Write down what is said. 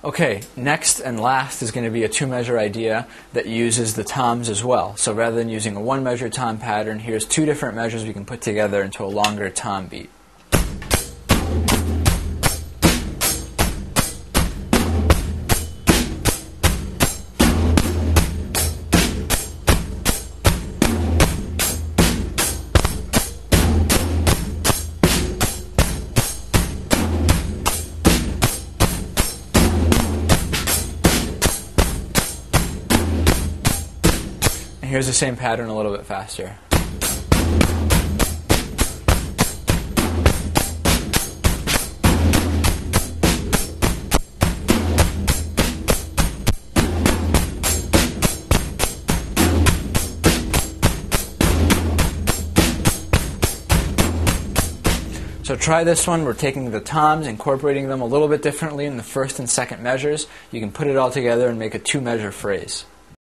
Okay, next and last is going to be a two-measure idea that uses the toms as well. So rather than using a one-measure tom pattern, here's two different measures we can put together into a longer tom beat. Here's the same pattern a little bit faster. So try this one. We're taking the toms, incorporating them a little bit differently in the first and second measures. You can put it all together and make a two-measure phrase.